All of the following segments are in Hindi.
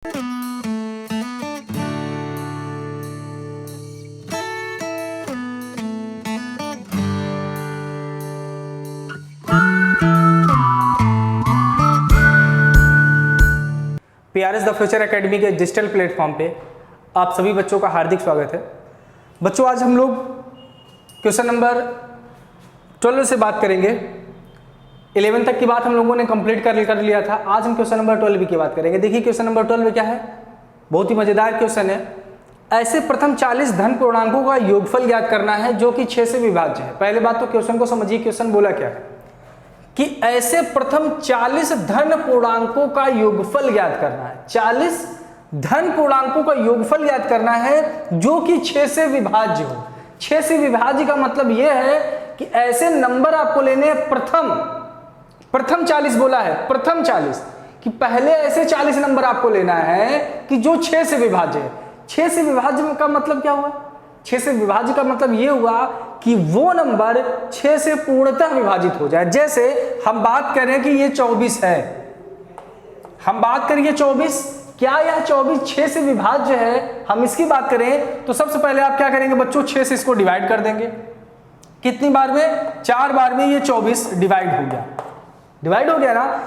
PRS द फ्यूचर एकेडमी के डिजिटल प्लेटफॉर्म पे आप सभी बच्चों का हार्दिक स्वागत है। बच्चों, आज हम लोग क्वेश्चन नंबर 12 से बात करेंगे। 11 तक की बात हम लोगों ने कंप्लीट कर लिया था। आज हम क्वेश्चन नंबर 12 की बात करेंगे। देखिए क्वेश्चन नंबर 12 क्या है, बहुत ही मजेदार क्वेश्चन है। ऐसे प्रथम 40 धन पूर्णांकों का योगफल ज्ञात करना है जो कि 6 से विभाज्य है। पहले बात तो क्वेश्चन को समझिए, क्वेश्चन बोला क्या है कि ऐसे प्रथम 40 धन पूर्णांकों का योगफल ज्ञात करना है। 40 धन पूर्णांकों का योगफल ज्ञात करना है जो कि 6 से विभाज्य हो। 6 से विभाज्य का मतलब यह है कि ऐसे नंबर आपको लेने हैं प्रथम 40 बोला है, प्रथम 40 कि पहले ऐसे 40 नंबर आपको लेना है कि जो 6 से विभाज्य है। 6 से विभाज्य का मतलब क्या हुआ? 6 से विभाज्य का मतलब यह हुआ कि वो नंबर 6 से पूर्णतः विभाजित हो जाए। जैसे हम बात करें कि ये 24 है, हम बात करें 24, क्या यह 24 6 से विभाज्य है? हम इसकी बात करें तो सबसे पहले आप क्या करेंगे बच्चों, 6 से इसको डिवाइड कर देंगे। कितनी बार में? 4 बार में ये 24 डिवाइड हो गया। डिवाइड हो गया ना,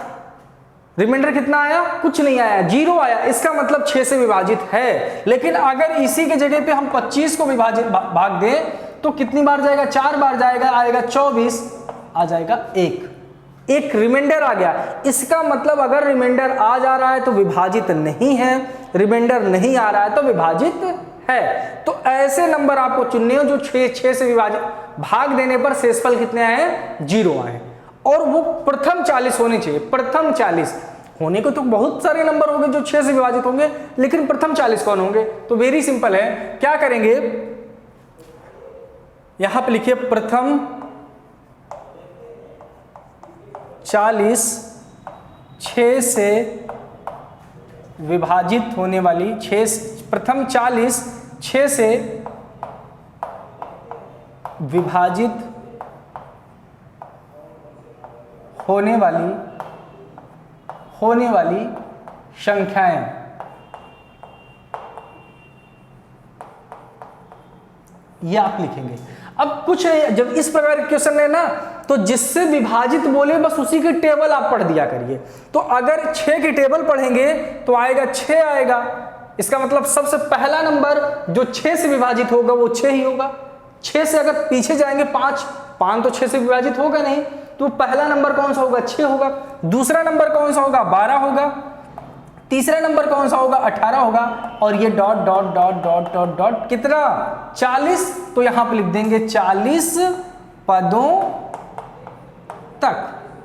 रिमाइंडर कितना आया? कुछ नहीं आया, 0 आया। इसका मतलब 6 से विभाजित है। लेकिन अगर इसी के जगह पे हम 25 को विभाजित भाग दें तो कितनी बार जाएगा? 4 बार जाएगा, आएगा 24, आ जाएगा 1 रिमाइंडर आ गया। इसका मतलब अगर रिमाइंडर आ जा रहा है तो विभाजित नहीं है, रिमाइंडर नहीं आ रहा है तो विभाजित है। तो ऐसे नंबर आपको चुनने हो जो 6 से विभाजित, भाग देने पर शेषफल कितने आए? 0 आए। और वो प्रथम 40 होने चाहिए। प्रथम 40 होने को तो बहुत सारे नंबर होंगे जो 6 से विभाजित होंगे, लेकिन प्रथम 40 कौन होंगे? तो वेरी सिंपल है, क्या करेंगे, यहां पे लिखिए प्रथम 40 6 से विभाजित होने वाली, प्रथम 40 6 से विभाजित होने वाली संख्याएं। ये आप लिखेंगे। अब कुछ जब इस प्रकार के क्वेश्चन है ना, तो जिससे विभाजित बोले बस उसी की टेबल आप पढ़ दिया करिए। तो अगर 6 की टेबल पढ़ेंगे तो आएगा 6 आएगा। इसका मतलब सबसे पहला नंबर जो 6 से विभाजित होगा वो 6 ही होगा। 6 से अगर पीछे जाएंगे 5 तो 6 से विभाजित होगा नहीं, तो पहला नंबर कौन सा होगा? 6 होगा। दूसरा नंबर कौन सा होगा? 12 होगा। तीसरा नंबर कौन सा होगा? 18 होगा। और ये dot dot dot dot dot dot कितना? 40। तो यहां पर लिख देंगे 40 पदों तक।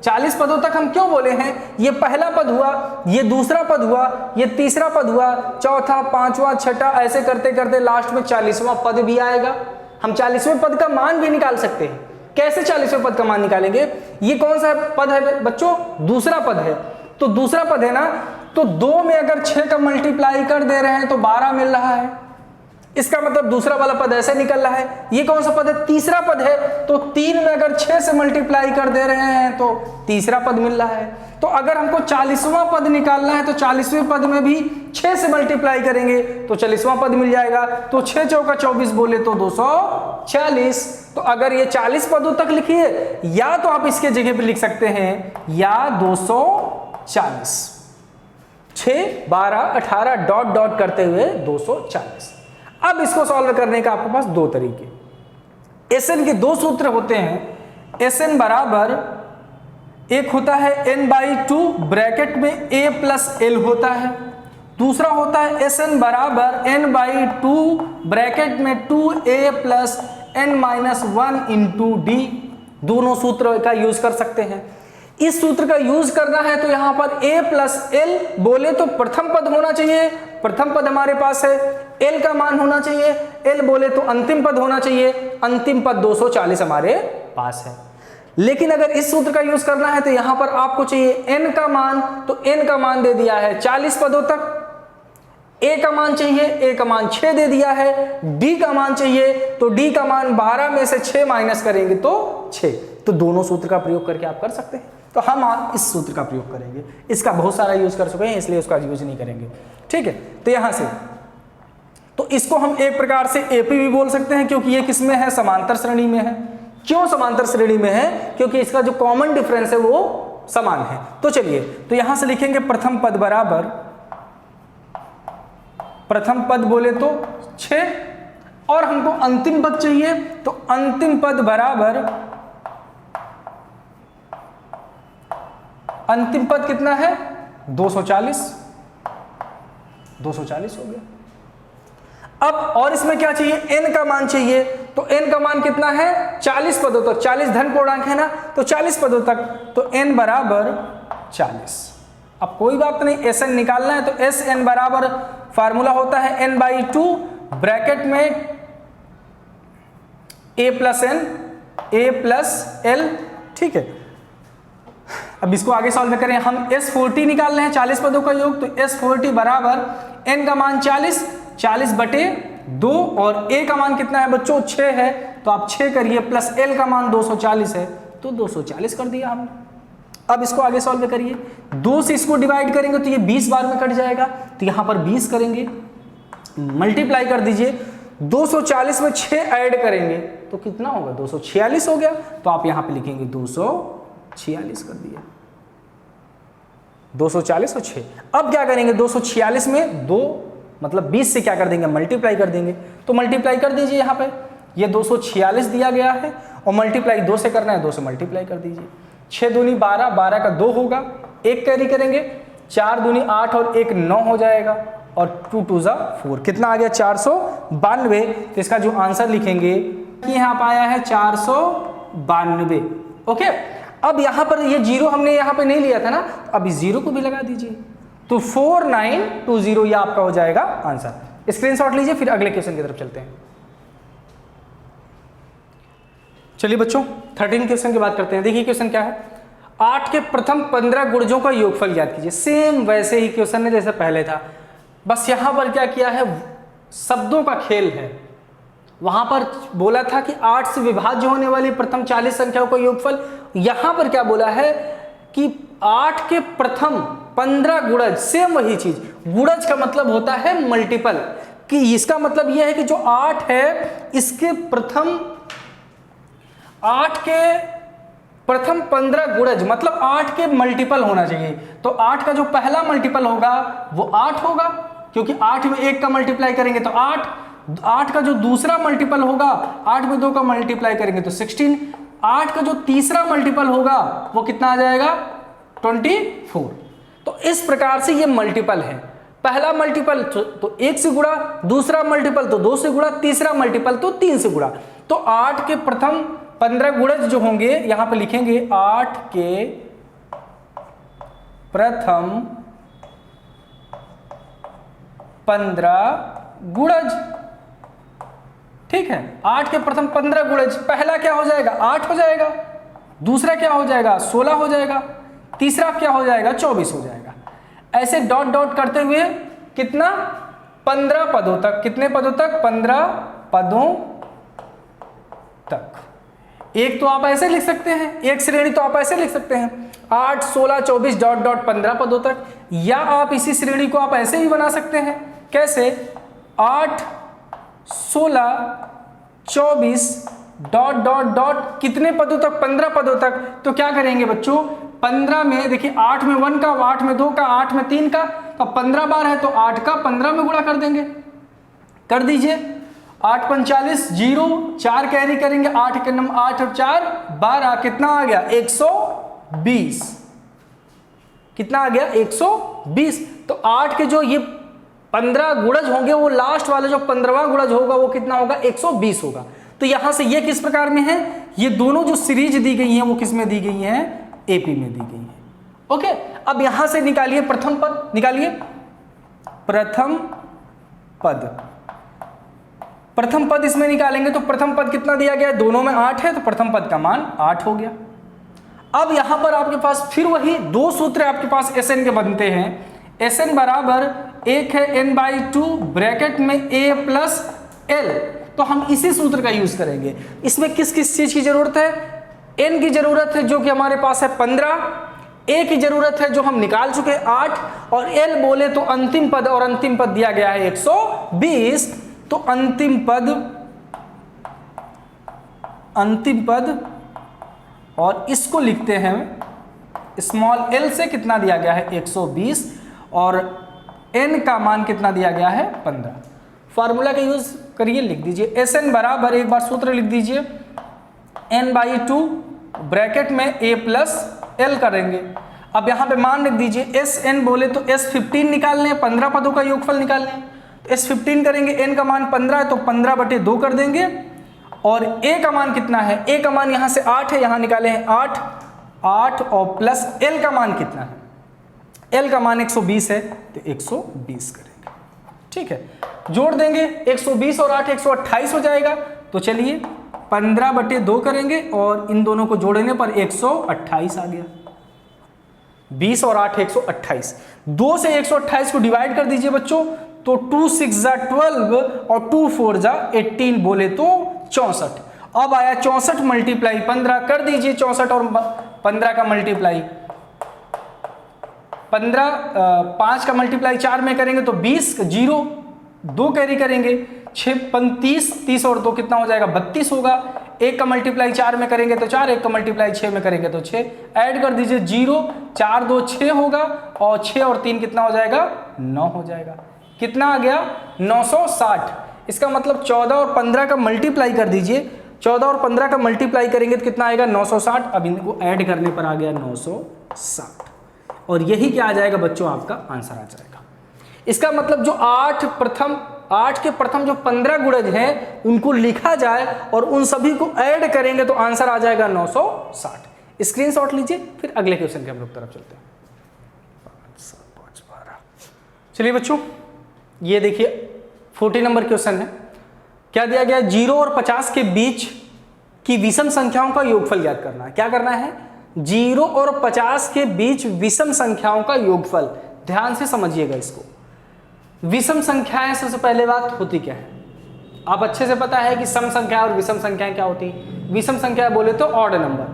40 पदों तक हम क्यों बोले हैं? ये पहला पद हुआ, ये दूसरा पद हुआ, ये तीसरा पद हुआ, चौथा, पांचवा, छठा, ऐसे करते करते लास्ट में 40वां पद भी आएगा। हम 40वें पद का मान भी निकाल सकते हैं। कैसे 40वें पद का मान निकालेंगे? ये कौन सा पद है बच्चों? दूसरा पद है। तो दूसरा पद है ना, तो 2 में अगर 6 का मल्टीप्लाई कर दे रहे हैं तो 12 मिल रहा है। इसका मतलब दूसरा वाला पद ऐसे निकल रहा है। ये कौन सा पद है? तीसरा पद है। तो 3 में अगर 6 से मल्टीप्लाई कर दे रहे हैं तो तीसरा पद मिल रहा है। तो अगर हमको 40वां पद निकालना है तो 40वें पद में भी 6 से मल्टीप्लाई करेंगे तो 40वां पद मिल जाएगा। तो 6 चौका 24 बोले तो 240। तो अगर ये 40 पदों तक लिखिए, या तो आप इसके जगह पे लिख सकते हैं या 240, 6 12 18 डॉट डॉट करते हुए 240। अब इसको सॉल्व करने का आपके पास 2 तरीके। एसएन के 2 सूत्र होते हैं। एसएन बराबर, एक होता है n/2 ब्रैकेट में a प्लस l होता है। दूसरा होता है एसएन बराबर n/2 ब्रैकेट में 2a plus n-1 into d। दोनों सूत्र का यूज कर सकते हैं। इस सूत्र का यूज करना है तो यहां पर a प्लस l बोले तो प्रथम पद होना चाहिए, प्रथम पद हमारे पास है। l का मान होना चाहिए, l बोले तो अंतिम पद होना चाहिए, अंतिम पद 240 हमारे पास है। लेकिन अगर इस सूत्र का यूज करना है तो यहां पर आपको चाहिए n का मान, तो n का मान दे दिया है 40 पदों तक। a का मान चाहिए, a का मान 6 दे दिया है। d का मान चाहिए तो d का मान 12 में से 6 माइनस करेंगे तो 6। तो दोनों सूत्र का प्रयोग करके आप कर सकते हैं। तो हम इस सूत्र का प्रयोग करेंगे। इसका बहुत सारा यूज कर चुके हैं इसलिए उसका यूज नहीं करेंगे। ठीक है। तो यहां से तो इसको हम एक प्रकार से एपी भी बोल सकते हैं, क्योंकि ये किसमें है, समांतर श्रेणी में है। क्यों समांतर श्रेणी में है, क्योंकि इसका जो कॉमन डिफरेंस है वो समान है। तो चलिए, तो यहां से लिखेंगे प्रथम पद बराबर, प्रथम पद बोले तो 6 और हमको अंतिम पद चाहिए, तो अंतिम पद बराबर, अंतिम पद कितना है 240, 240 हो गया। अब और इसमें क्या चाहिए, n का मान चाहिए, तो n का मान कितना है 40 पदों तक, 40 धन पूर्णांक है ना, तो 40 पदों तक, तो n बराबर 40। अब कोई बात नहीं, Sn निकालना है, तो Sn बराबर फार्मूला होता है n/2 ब्रैकेट में a plus n, a plus l, ठीक है। अब इसको आगे सॉल्व करें, हम S40 निकाल रहे हैं 40 पदों का योग, तो S40 बराबर n का मान 40, 40/2 और a का मान कितना है बच्चों 6 है, तो आप 6 करिए, प्लस l का मान 240 है, तो 240 कर दिया हमने। अब इसको आगे सॉल्व करिए, 2 से इसको डिवाइड करेंगे तो ये 20 बार में कट जाएगा, तो यहां पर 20 करेंगे, मल्टीप्लाई कर दीजिए, 240 में 6 ऐड करेंगे तो कितना होगा 246 हो गया, तो आप यहां पे लिखेंगे 246 कर दिया, 240 और 6। अब क्या करेंगे, 246 में 2 मतलब 20 से क्या कर देंगे, मल्टीप्लाई कर देंगे, तो मल्टीप्लाई कर दीजिए, यहाँ पे ये 246 दिया गया है और मल्टीप्लाई 2 से करना है, 2 से मल्टीप्लाई कर दीजिए, 6 दूनी 12, 12 का 2 होगा, 1 कैरी करेंगे, 4 दूनी 8 और 1 9 हो जाएगा, और 2 2 जा 4, कितना आ गया 492। तो इसका जो आंसर लिखेंगे कि यहाँ पर आया है 492। ओके, अब यहाँ पर ये जीरो हमने यहाँ पे नहीं लिया था ना, अब इस जीरो को भी लगा दीजिए, तो 4920 ये आपका हो जाएगा आंसर। स्क्रीनशॉट लीजिए, फिर अगले क्वेश्चन की तरफ चलते हैं। चलिए बच्चों 13 क्वेश्चन की बात करते हैं। देखिए क्वेश्चन क्या है, 8 के प्रथम 15 गुणजों का योगफल ज्ञात कीजिए। सेम वैसे ही क्वेश्चन है जैसे पहले था, बस यहां पर क्या किया है, शब्दों का खेल है। वहां पर बोला था कि 8 से विभाज्य होने वाली प्रथम 40 संख्याओं का योगफल, यहां पर क्या बोला है कि 8 के प्रथम 15 गुणज, सेम वही चीज। गुणज का मतलब होता है मल्टीपल, कि इसका मतलब यह है कि जो 8 है इसके प्रथम 8 के प्रथम 15 गुणज मतलब 8 के मल्टीपल होना चाहिए। तो 8 का जो पहला मल्टीपल होगा वो 8 होगा, क्योंकि 8 में 1 का मल्टीप्लाई करेंगे तो 8, 8 का जो दूसरा मल्टीपल होगा 8 में 2 का मल्टीप्लाई करेंगे तो 16, 8 का जो तीसरा मल्टीपल होगा वो कितना आ जाएगा 24। तो इस प्रकार से ये मल्टीपल है। पहला मल्टीपल तो 1 से गुणा, दूसरा मल्टीपल तो 2 से गुणा, तीसरा मल्टीपल तो 3 से गुणा। तो 8 के प्रथम 15 गुणज जो होंगे यहां पे लिखेंगे 8 के प्रथम 15 गुणज, ठीक है। 8 के प्रथम 15 गुणज, पहला क्या हो जाएगा 8 हो जाएगा, दूसरा क्या हो जाएगा 16 हो जाएगा, तीसरा क्या हो जाएगा 24 हो जाएगा। ऐसे डॉट डॉट करते हुए कितना 15 पदों तक, कितने पदों तक 15 पदों तक। एक तो आप ऐसे लिख सकते हैं, एक श्रेणी तो आप ऐसे लिख सकते हैं 8 16 24 डॉट डॉट 15 पदों तक, या आप इसी श्रेणी को आप ऐसे ही बना सकते हैं। कैसे 8 16 24 डॉट डॉट डॉट कितने पदों तक 15 पदों तक। तो क्या करेंगे बच्चों 15 में देखिए 8 में 1 का, 8 में 2 का, 8 में 3 का, तो 15 बार है तो 8 का 15 में गुणा कर देंगे, कर दीजिए। 8 45 0, 4 कैरी करेंगे, 8 के नंबर 8 और 4 12, कितना आ गया 120, कितना आ गया 120। तो 8 के जो ये 15 गुणज होंगे वो लास्ट वाले जो 15वां गुणज होगा वो कितना होगा 120 होगा। तो यहां से ये किस प्रकार में है, ये दोनों जो सीरीज दी गई हैं वो किस में दी गई हैं, एपी में दी गई है। ओके, अब यहां से निकालिए प्रथम पद, निकालिए प्रथम पद। प्रथम पद इसमें निकालेंगे तो प्रथम पद कितना दिया गया है, दोनों में 8 है, तो प्रथम पद का मान 8 हो गया। अब यहां पर आपके पास फिर वही दो सूत्र आपके पास Sn के बनते हैं। Sn बराबर एक है n/2 ब्रैकेट में a प्लस l, तो हम इसी सूत्र का यूज करेंगे। इसमें किस किस चीज की जरूरत है, n की जरूरत है जो कि हमारे पास है 15, ए की जरूरत है जो हम निकाल चुके हैं 8, और एल बोले तो अंतिम पद, और अंतिम पद दिया गया है 120, तो अंतिम पद और इसको लिखते हैं स्मॉल एल से कितना दिया गया है 120, और एन का मान कितना दिया गया है 15। फार्मूला का यूज करिए, लिख दीजिए एस एन बराबर, एक बार सूत्र लिख दीजिए, n/2 ब्रैकेट में a प्लस एल करेंगे। अब यहाँ पे मान लिख दीजिए एस एन बोले तो S15 निकालने, 15 पदों का योगफल निकालने, तो S15 करेंगे, n का मान 15 है तो 15/2 कर देंगे, और a का मान कितना है, a का मान यहाँ से 8 है, यहाँ निकाले हैं 8 और प्लस l का मान कितना है, l का मान 120 है तो 120 करेंगे। ठीक है, जोड़ देंगे 120 और 8 128 हो जाएगा। तो चलिए 15/2 करेंगे और इन दोनों को जोड़ने पर 128 आ गया। 20 और 8 128, 2 से 128 को डिवाइड कर दीजिए बच्चों, तो 2 6 जा 12 और 2 4 जा 18 बोले तो 64। अब आया 64 मल्टीप्लाई 15 कर दीजिए, 64 और 15 का मल्टीप्लाई 15, 5 का मल्टीप्लाई 4 में करेंगे तो 20, 0 2 कैरी करेंगे, 6 35, 30 और 2 कितना हो जाएगा 32 होगा। 1 का मल्टीप्लाई 4 में करेंगे तो 4, 1 का मल्टीप्लाई 6 में करेंगे तो 6, ऐड कर दीजिए 0, 4 2 6 होगा, और 6 और 3 कितना हो जाएगा 9 हो जाएगा। कितना आ गया 960। इसका मतलब 14 और 15 का मल्टीप्लाई कर दीजिए, 14 और 15 का मल्टीप्लाई करेंगे तो कितना आएगा 960। अब इनको ऐड करने पर आ गया 960, और यही क्या आ जाएगा बच्चों, आपका आंसर आ जाएगा। इसका मतलब जो 8 के प्रथम जो 15 गुणज हैं उनको लिखा जाए और उन सभी को ऐड करेंगे तो आंसर आ जाएगा 960। स्क्रीनशॉट लीजिए, फिर अगले क्वेश्चन के हम लोग तरफ चलते हैं। 5 7 5 12। चलिए बच्चों, ये देखिए 40 नंबर क्वेश्चन है। क्या दिया गया, 0 और 50 के बीच की विषम संख्याओं का योगफल ज्ञात करना है। क्या करना है, 0 और 50 के बीच विषम संख्याओं का योगफल। ध्यान से समझिएगा इसको। विषम संख्याएं सबसे पहले बात होती क्या है, आप अच्छे से पता है कि सम संख्या और विषम संख्याएं क्या होती है। विषम संख्या बोले तो ऑड नंबर,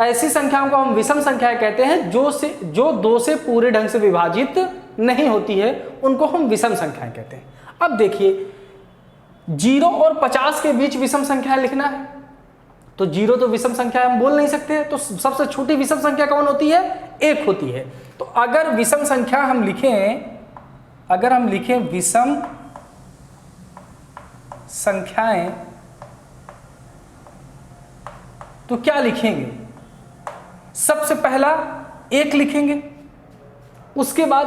ऐसी संख्याओं को हम विषम संख्याएं कहते हैं जो 2 से पूरे ढंग से विभाजित नहीं होती है, उनको हम विषम संख्याएं कहते हैं। अब देखिए 0 और 50 के बीच विषम संख्या लिखना है, तो 0 तो विषम संख्या हम बोल नहीं सकते, तो सबसे छोटी विषम संख्या कौन होती है, 1 होती है। तो अगर विषम संख्या हम लिखें, विषम संख्याएं तो क्या लिखेंगे, सबसे पहला 1 लिखेंगे। उसके बाद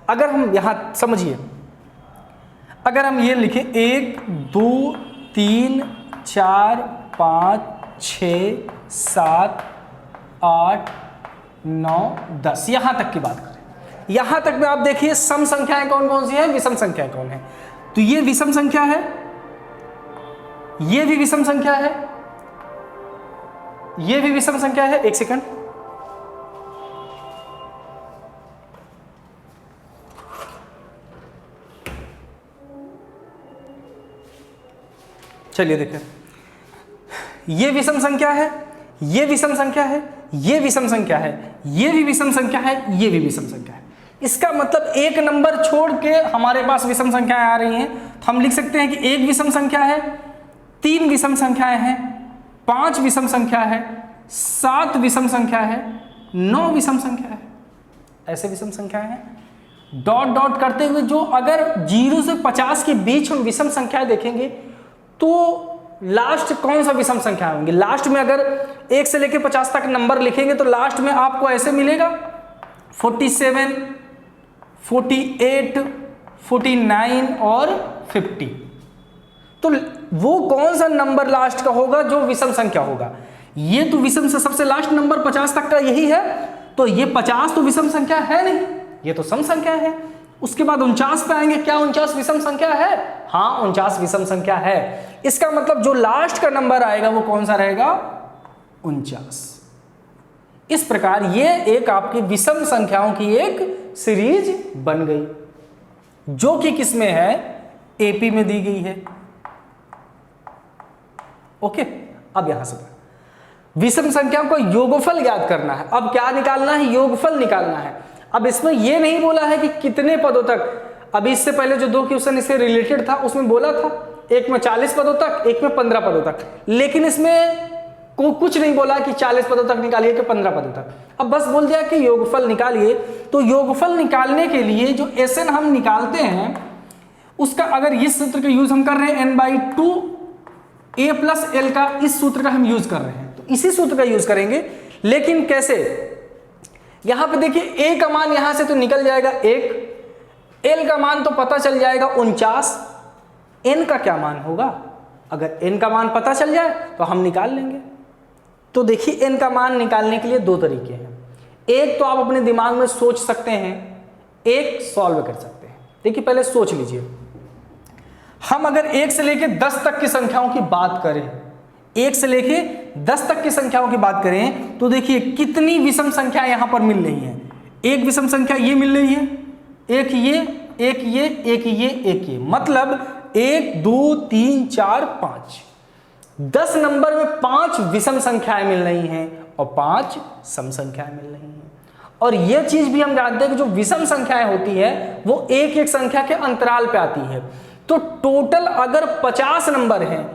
अगर हम यहां समझिए, अगर हम ये लिखें 1 2 3 4 5 6 7 8 9 10, यहां तक की बात करें। यहां तक में आप देखिए सम संख्याएं कौन कौन सी है, विषम संख्याएं कौन है। तो ये विषम संख्या है, ये भी विषम संख्या है, ये भी विषम संख्या है। एक सेकंड, चलिए देखें, ये विषम संख्या है, ये विषम संख्या है, ये विषम संख्या है, ये भी विषम संख्या है, ये भी विषम संख्या है। इसका मतलब एक नंबर छोड़ के हमारे पास विषम संख्याएं आ रही हैं, तो हम लिख सकते हैं कि 1 विषम संख्या है, 3 विषम संख्याएं हैं, 5 विषम संख्या है, 7 विषम संख्या है, 9 विषम संख्या है। ऐसे विषम संख्याएं हैं। डॉट डॉट करते हुए जो अगर 0 से 50 के बीच हम विषम संख्याएं देखेंगे तो लास्ट कौन सा विषम संख्या होंगे, लास्ट में अगर 1 से लेकर 50 तक नंबर लिखेंगे तो लास्ट में आपको ऐसे मिलेगा 47 48 49 और 50। तो वो कौन सा नंबर लास्ट का होगा जो विषम संख्या होगा। ये तो विषम से सबसे लास्ट नंबर 50 तक का यही है, तो ये 50 तो विषम संख्या है नहीं, ये तो सम संख्या है। उसके बाद 49 पे आएंगे, क्या 49 विषम संख्या है? हाँ 49 विषम संख्या है। इसका मतलब जो लास्ट का नंबर आएगा वो कौन सा रहेगा, 49। इस प्रकार ये एक आपकी विषम संख्याओं की एक सीरीज बन गई, जो कि किसमें है, एपी में दी गई है। ओके, अब यहां से विषम संख्याओं का योगफल ज्ञात करना है। अब क्या निकालना है? योगफल निकालना है। अब इसमें यह नहीं बोला है कि कितने पदों तक, अभी इससे पहले जो 2 क्वेश्चन इससे रिलेटेड था उसमें बोला था, एक में 40 पदों तक, एक में 15 पदों तक, लेकिन इसमें कुछ नहीं बोला कि 40 पदों तक निकालिए कि 15 पदों तक। अब बस बोल दिया कि योगफल निकालिए। तो योगफल निकालने के लिए जो SN हम निकालते हैं उसका, अगर इस सूत्र का यूज हम कर रहे हैं n/2 a + l का, इस सूत्र का हम यूज कर रहे हैं, तो इसी सूत्र का यूज करेंगे। लेकिन कैसे? यहां पे देखिए a का मान यहां से तो निकल जाएगा 1, l का मान तो पता चल जाएगा 49, n का क्या मान होगा? अगर n का मान पता चल जाए तो हम निकाल लेंगे। तो देखिए n का मान निकालने के लिए 2 तरीके हैं। एक तो आप अपने दिमाग में सोच सकते हैं, एक सॉल्व कर सकते हैं। देखिए पहले सोच लीजिए, हम अगर 1 से लेके 10 तक की संख्याओं की बात करें, 1 से लेके 10 तक की संख्याओं की बात करें, तो देखिए कितनी विषम संख्या यहां पर मिल रही है। एक विषम संख्या ये मिल रही है, एक ये, एक ये, एक ये, एक ये, मतलब 1 2 3 4 5, 10 नंबर में 5 विषम संख्याएं मिल रही हैं और 5 सम संख्याएं मिल रही हैं। और यह चीज भी हम जानते हैं कि जो विषम संख्याएं होती है वो एक एक संख्या के अंतराल पे आती है। तो टोटल अगर 50 नंबर हैं,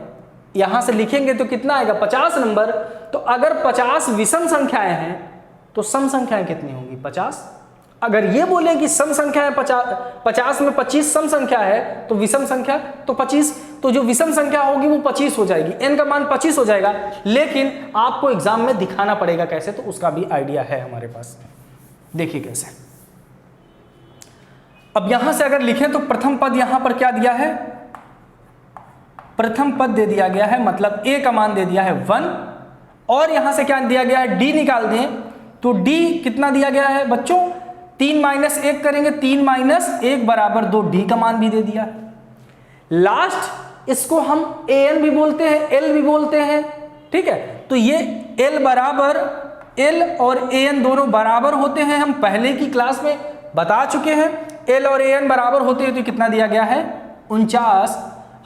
यहां से लिखेंगे तो कितना आएगा? 50 नंबर। तो अगर 50 विषम संख्याएं हैं तो सम संख्याएं कितनी होंगी? 50। अगर ये बोले कि सम संख्या है 50 में 25 सम संख्या है, तो विषम संख्या तो 25, तो जो विषम संख्या होगी वो 25 हो जाएगी, n का मान 25 हो जाएगा। लेकिन आपको एग्जाम में दिखाना पड़ेगा कैसे, तो उसका भी आइडिया है हमारे पास। देखिए कैसे। अब यहां से अगर लिखें तो प्रथम पद यहां पर क्या दिया है? प्रथम पद दे दिया गया है, मतलब a का मान दे दिया है 1, और यहां से क्या दिया गया है? d निकाल दें तो d कितना दिया गया है बच्चों? 3 - 1 करेंगे, 3 - 1 = 2, d का मान भी दे दिया। लास्ट इसको हम an भी बोलते हैं, l भी बोलते हैं, ठीक है। तो ये l बराबर l और an दोनों बराबर होते हैं, हम पहले की क्लास में बता चुके हैं। l और an बराबर होते हैं तो कितना दिया गया है? 49।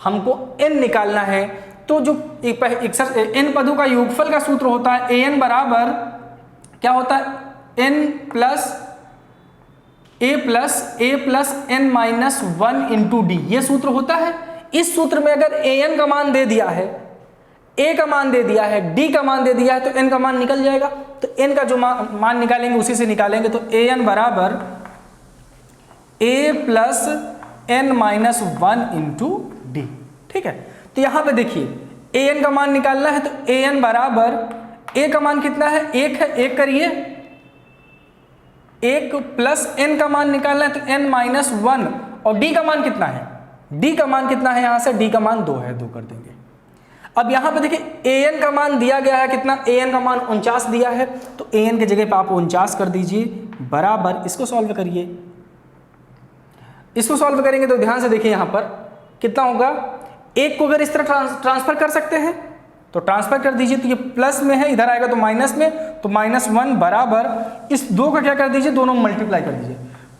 हमको n निकालना है, तो जो n पदों का योगफल का सूत्र होता है an बराबर क्या होता है? n plus a plus n minus 1 into D, ये सूत्र होता है। इस सूत्र में अगर an का मान दे दिया है, a का मान दे दिया है, d का मान दे दिया है, तो n का मान निकल जाएगा। तो n का जो मान निकालेंगे उसी से निकालेंगे। तो an बराबर a plus n minus 1 into D, ठीक है। तो यहां पे देखिए an का मान निकालना है, तो an बराबर a का मान कितना है? 1 है, 1 करिए, 1 प्लस n का मान निकालना है तो n माइनस 1, और d का मान कितना है? d का मान कितना है? यहां से d का मान 2 है, 2 कर देंगे। अब यहां पे देखिए an का मान दिया गया है कितना? an का मान 49 दिया है, तो an की जगह पे आप 49 कर दीजिए, बराबर इसको सॉल्व करिए। इसको सॉल्व करेंगे तो ध्यान से देखिए यहां पर कितना होगा। 1 को अगर इस तरह ट्रांसफर कर सकते हैं तो ट्रांसफर कर दीजिए, तो ये प्लस में है, इधर आएगा तो माइनस में, तो -1 बराबर इस 2 का क्या कर दीजिए? दोनों मल्टीप्लाई कर दीजिए।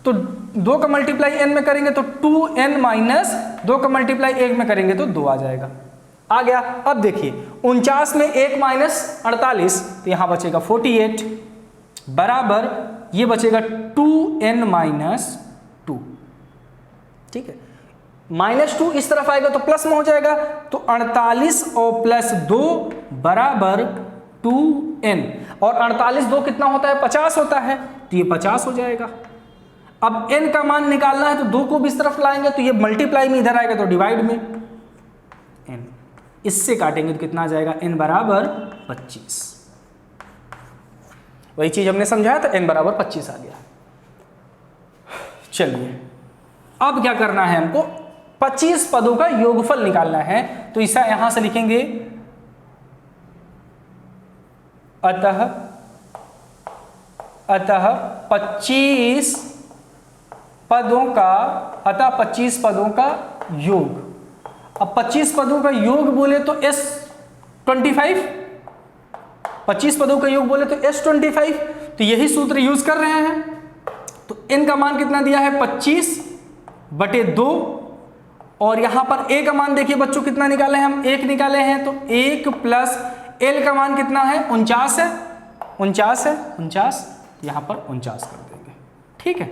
तो 2 का मल्टीप्लाई n में करेंगे तो 2n माइनस 2 का मल्टीप्लाई 1 में करेंगे तो 2 आ जाएगा। आ गया। अब देखिए 49 में 1 माइनस 48, तो यहां बचेगा 48 बराबर ये बचेगा 2n माइनस 2, ठीक है। -2 इस तरफ आएगा तो प्लस में हो जाएगा, तो 48 और प्लस 2 बराबर 2n, और 48 2 कितना होता है? 50 होता है, तो ये 50 हो जाएगा। अब n का मान निकालना है तो 2 को भी इस तरफ लाएंगे, तो ये मल्टीप्लाई में इधर आएगा तो डिवाइड में, n इससे काटेंगे तो कितना आ जाएगा? n बराबर 25। वही चीज हमने समझाया था, n बराबर 25 आ गया। चलिए अब क्या करना है? हमको 25 पदों का योगफल निकालना है, तो इसे यहां से लिखेंगे अतः 25 पदों का योग। अब 25 पदों का योग बोले तो S25, 25 पदों का योग बोले तो S25, तो यही सूत्र यूज कर रहे हैं। तो n का मान कितना दिया है? 25/2, और यहां पर a का मान देखिए बच्चों कितना निकाले हैं हम? 1 निकाले हैं, तो 1 प्लस एल का मान कितना है 49 है, 49 है, 49, यहाँ पर 49 कर देंगे। ठीक है,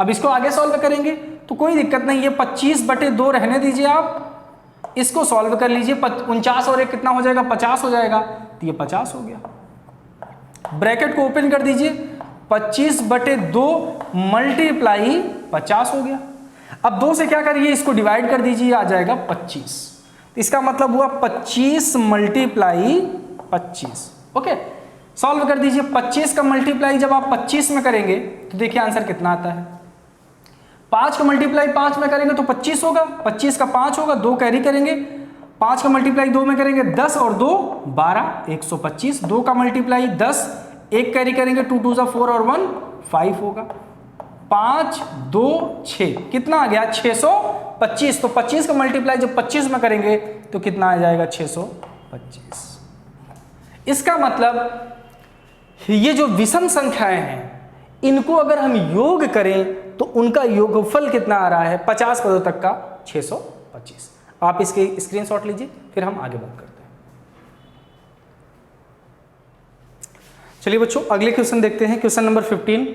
अब इसको आगे सॉल्व करेंगे तो कोई दिक्कत नहीं है, 25/2 रहने दीजिए आप, इसको सॉल्व कर लीजिए, 49 और एक कितना हो जाएगा 50 हो जाएगा, तो ये 50 हो गया। ब्रैकेट को ओपन कर दीजिए, 25/2 मल्टीप्लाई 50 हो गया। अब 2 से क्या करिए, इसको डिवाइड कर दीजिए, आ जाएगा 25, इसका मतलब हुआ 25 मल्टीप्लाई 25। ओके, सॉल्व कर दीजिए, 25 का मल्टीप्लाई जब आप 25 में करेंगे तो देखिए आंसर कितना आता है। 5 का मल्टीप्लाई 5 में करेंगे तो 25 होगा, 25 का 5 होगा, 2 कैरी करेंगे, 5 का मल्टीप्लाई 2 में करेंगे 10 और 2 12, 125, 2 का मल्टीप्लाई 10, 1 कैरी करेंगे, 2 2 4 और 1 5 होगा, 5 2 6 कितना आ गया 625। तो 25 का मल्टीप्लाई जब 25 में करेंगे तो कितना आ जाएगा 625। इसका मतलब ये जो विषम संख्याएं हैं इनको अगर हम योग करें तो उनका योगफल कितना आ रहा है 50 पदों तक का 625। आप इसके स्क्रीनशॉट लीजिए, फिर हम आगे बात करते हैं। चलिए बच्चों अगले क्वेश्चन देखते हैं, क्वेश्चन नंबर 15।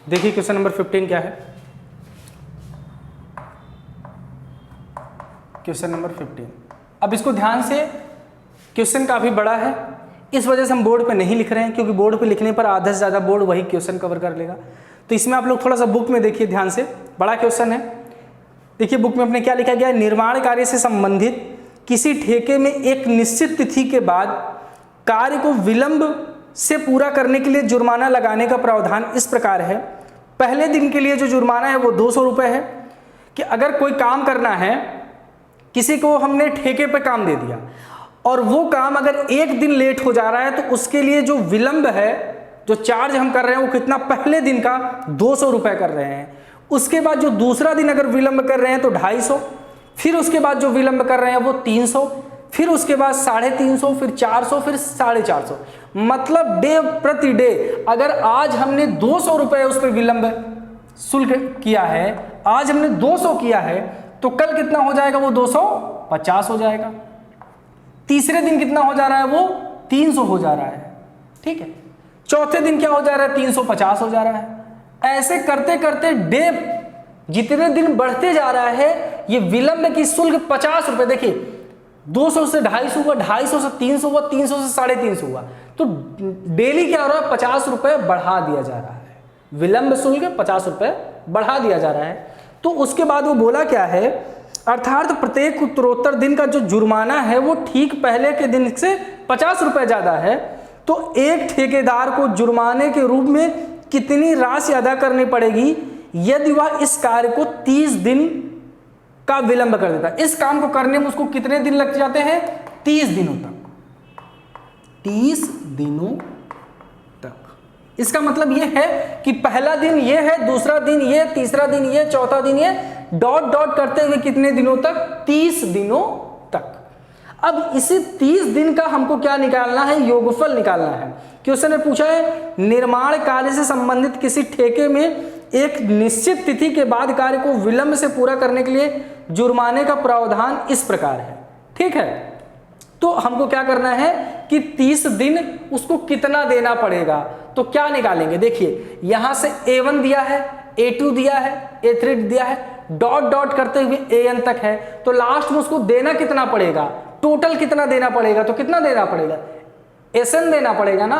देखिए क्वेश्चन नंबर 15 क्या है। क्वेश्चन नंबर 15, अब इसको ध्यान से, क्वेश्चन काफी बड़ा है, इस वजह से हम बोर्ड पे नहीं लिख रहे हैं, क्योंकि बोर्ड पे लिखने पर आधा से ज्यादा बोर्ड वही क्वेश्चन कवर कर लेगा। तो इसमें आप लोग थोड़ा सा बुक में देखिए ध्यान से, बड़ा क्वेश्चन है। देखिए बुक में अपने क्या लिखा गया है, निर्माण कार्य से संबंधित किसी ठेके में एक निश्चित तिथि के बाद कार्य को विलंब से पूरा करने के लिए जुर्माना लगाने का प्रावधान इस प्रकार है। पहले दिन के लिए जो जुर्माना है वो 200 रुपये है, कि अगर कोई काम करना है, किसी को हमने ठेके पे काम दे दिया और वो काम अगर एक दिन लेट हो जा रहा है तो उसके लिए जो विलंब है, जो चार्ज हम कर रहे हैं वो कितना, पहले दिन का 200 रुपये कर रहे हैं। उसके बाद जो दूसरा दिन अगर विलंब कर रहे हैं तो 250, फिर उसके बाद जो विलंब कर रहे हैं वो 300, फिर उसके बाद 350, फिर 400, फिर 450। मतलब डे प्रति डे अगर आज हमने 200 रुपये उस पर विलंब शुल्क किया है, आज हमने 200 किया है, तो कल कितना हो जाएगा, वो 250 हो जाएगा। तीसरे दिन कितना हो जा रहा है, वो 300 हो जा रहा है। ठीक है, चौथे दिन क्या हो जा रहा है, 350 हो जा रहा है। ऐसे करते करते डे जितने दिन बढ़ते जा रहा है, ये विलंब की शुल्क 50 रुपए, देखिए 200 से 250 हुआ, 250 से 300 हुआ, 300 से 350 हुआ, तो डेली क्या हो रहा है, 50 रुपए बढ़ा दिया जा रहा है। विलंब शुल्क 50 रुपए बढ़ा दिया जा रहा है। तो उसके बाद वो बोला क्या है, अर्थात प्रत्येक उत्तरोत्तर दिन का जो जुर्माना है वो ठीक पहले के दिन से 50 रुपए ज्यादा है, तो एक ठेकेदार को जुर्माने के रूप में कितनी राशि अदा करनी पड़ेगी यदि वह इस कार्य को 30 दिन का विलंब कर देता है। इस काम को करने में उसको कितने दिन लग जाते हैं, 30 दिनों तक, 30 दिनों तक। इसका मतलब यह है कि पहला दिन ये है, दूसरा दिन ये, तीसरा दिन ये, चौथा दिन ये, डॉट डॉट करते हुए कितने दिनों तक, 30 दिनों तक। अब इसे 30 दिन का हमको क्या निकालना है, योगफल निकालना है। क्वेश्चन ने पूछा है निर्माण कार्य से संबंधित किसी ठेके में एक निश्चित तिथि के बाद कार्य को विलंब से पूरा करने के लिए जुर्माने का प्रावधान इस प्रकार है। ठीक है, तो हमको क्या करना है कि 30 दिन उसको कितना देना पड़ेगा, तो क्या निकालेंगे। देखिए यहां से A1 दिया है, A2 दिया है, A3 दिया है, डॉट डॉट करते हुए AN तक है, तो लास्ट में उसको देना कितना पड़ेगा, टोटल कितना देना पड़ेगा, तो कितना देना पड़ेगा, SN देना पड़ेगा ना।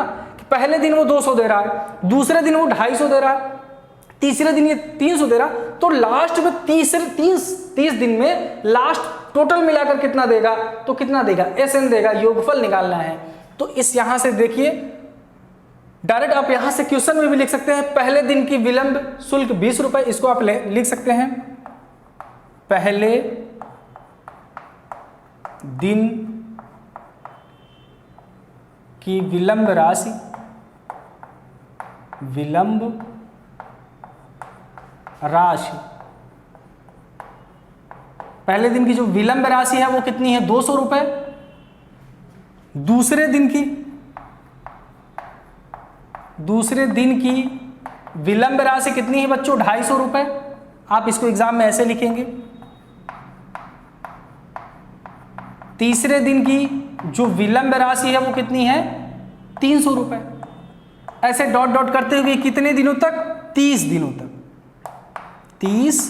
पहले दिन वो 200 दे रहा है, दूसरे दिन वो 250 दे रहा है, तीसरे दिन ये 300 दे रहा, तो लास्ट में 30 दिन में लास्ट टोटल मिलाकर कितना देगा, तो कितना देगा, SN देगा। योगफल निकालना है। तो इस यहां से देखिए डायरेक्ट आप यहां से क्वेश्चन में भी लिख सकते हैं, पहले दिन की विलंब शुल्क 20 रुपए, इसको आप लिख सकते हैं पहले दिन की विलंब राशि, विलंब राशि, पहले दिन की जो विलंब राशि है वो कितनी है, 200 रुपए। दूसरे दिन की विलंब राशि कितनी है बच्चों, 250 रुपए। आप इसको एग्जाम में ऐसे लिखेंगे। तीसरे दिन की जो विलंब राशि है वो कितनी है 300 रुपए। ऐसे डॉट डॉट करते हुए कितने दिनों तक 30 दिनों तक, 30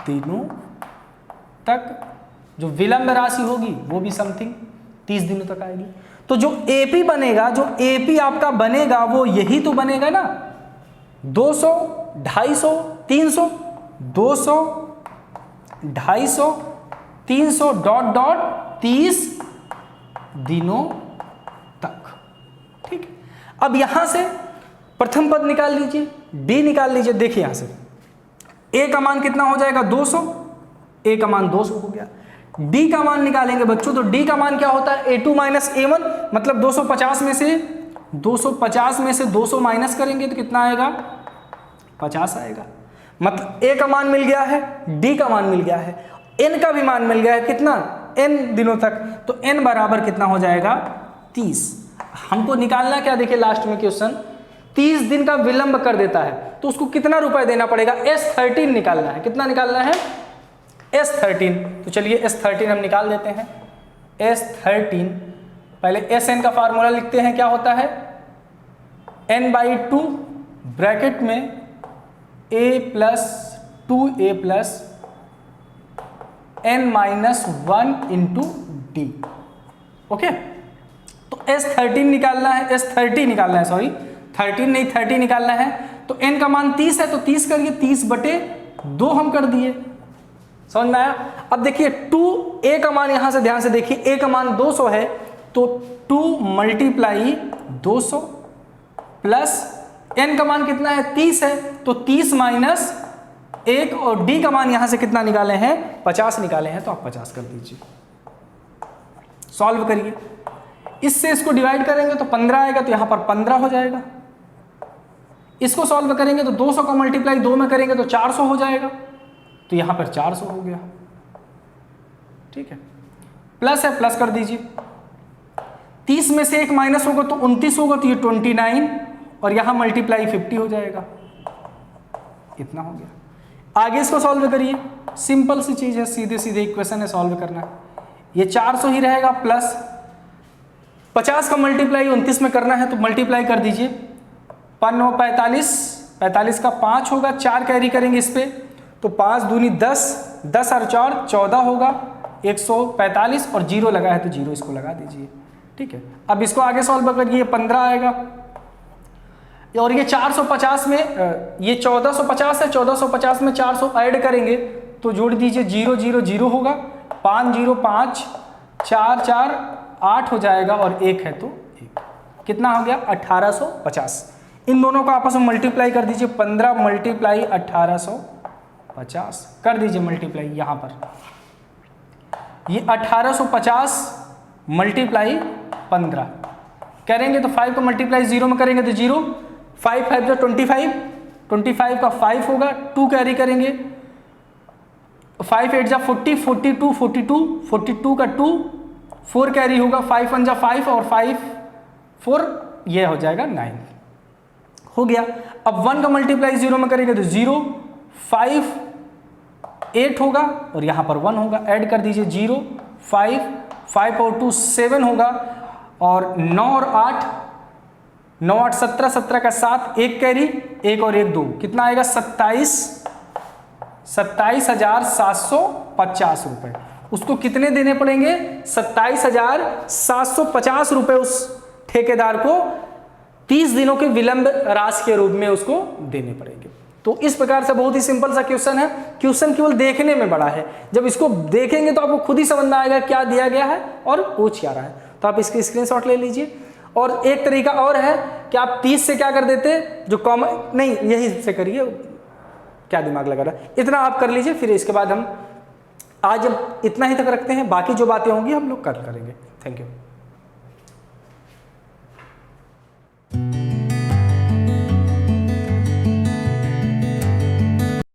दिनों तक जो विलंब राशि होगी वो भी समथिंग 30 दिनों तक आएगी। तो जो एपी बनेगा, जो एपी आपका बनेगा वो यही तो बनेगा ना, 200, 250, 300, 200, 250, 300 डॉट डॉट 30 दिनों तक। ठीक है, अब यहां से प्रथम पद निकाल लीजिए, डी निकाल लीजिए। देखिए यहां से ए का मान कितना हो जाएगा 200, ए का मान 200 हो गया। डी का मान निकालेंगे बच्चों, तो डी का मान क्या होता है a2 माइनस a1, मतलब 250 में से 200 माइनस करेंगे तो कितना आएगा 50 आएगा। मतलब a का मान मिल गया है, d का मान मिल गया है, n का भी मान मिल गया है कितना n दिनों तक, तो n बराबर कितना हो जाएगा 30। हमको निकालना क्या, देखिए लास्ट में क्वेश्चन 30 दिन का विलंब कर देता है तो उसको कितना रुपए देना पड़ेगा, S13 निकालना है। कितना निकालना है S13। तो चलिए S13 हम निकाल देते हैं। S13 पहले Sn का फार्मूला लिखते हैं, क्या होता है n/2 ब्रैकेट में a + 2a + n-1 × d। Okay, तो S13 निकालना है, S30 निकालना है, सॉरी 13 नहीं 30 निकालना है। तो n का मान 30 है तो 30 करिए, 30/2 हम कर दिए। समझ में आया। अब देखिए 2a का मान यहां से ध्यान से देखिए, a का मान 200 है तो 2 × 200 प्लस n का मान कितना है 30 है तो 30 - 1, और d का मान यहां से कितना निकाले हैं 50 निकाले हैं, तो आप 50 कर दीजिए। सॉल्व करिए, इससे इसको डिवाइड करेंगे तो 15 आएगा, तो यहां पर 15 हो जाएगा। इसको सॉल्व करेंगे तो 200 का मल्टीप्लाई 2 में करेंगे तो 400 हो जाएगा, तो यहां पर 400 हो गया। ठीक है, प्लस है, प्लस कर दीजिए। 30 में से 1 माइनस होगा तो 29 होगा, तो ये 29, और यहां मल्टीप्लाई 50 हो जाएगा। इतना हो गया। आगे इसको सॉल्व करिए, सिंपल सी चीज है, सीधे सीधे इक्वेशन है, सॉल्व करना है। ये 400 ही रहेगा, प्लस 50 का मल्टीप्लाई 29 में करना है तो मल्टीप्लाई कर दीजिए। 45 का 5 होगा, 4 कैरी करेंगे इस पे, तो 5 दूनी 10, 10 और 4 14 होगा, 145, और 0 लगा है तो 0 इसको लगा दीजिए। ठीक है, अब इसको आगे सॉल्व करिए, 15 आएगा, और ये 450 में ये 1450 है, 1450 में 400 ऐड करेंगे तो जोड़ दीजिए, 0 0 0 होगा, 5 0 5, 4 4 8 हो जाएगा, और 1 है तो 1। कितना हो गया 1850। इन दोनों को आपस में मल्टीप्लाई कर दीजिए, 15 × 1850 कर दीजिए मल्टीप्लाई। यहाँ पर ये 1850 × 15 करेंगे तो 5 को मल्टीप्लाई 0 में करेंगे तो 0, 5 5 जो 25, 25 का 5 होगा, 2 कैरी करेंगे, 5 8 जा 40, 42 42, 42 का 2, 4 कैरी होगा, 5 1 जा 5, और 5 4 ये हो जाएगा 9 हो गया। अब 1 का मल्टीप्लाई 0 में करेंगे तो 0, 5 8 होगा, और यहाँ पर 1 होगा, ऐड कर दीजिए 0 5 5 और 2 7 होगा, और 9 और 8 9 8 17, 17 का 7, 1 कैरी, 1 और 1 2, कितना आएगा 27,750 रुपए। उसको कितने देने पड़ेंगे 27,750 रुपए उस ठेकेदार को 30 दिनों के विलंब राशि के रूप में उसको देने पड़ेंगे। तो इस प्रकार से बहुत ही सिंपल सा क्वेश्चन है। क्वेश्चन केवल देखने में बड़ा है, जब इसको देखेंगे तो आपको खुद ही समझ में आएगा क्या दिया गया है और पूछ क्या रहा है। तो आप इसकी स्क्रीनशॉट ले लीजिए। और एक तरीका और है कि आप 30 से क्या कर देते, जो कॉमन नहीं यही से करिए, क्या दिमाग लगा रहा है, इतना आप कर लीजिए। फिर इसके बाद हम आज इतना ही तक रखते हैं, बाकी जो बातें होंगी हम लोग कल करेंगे। Thank you.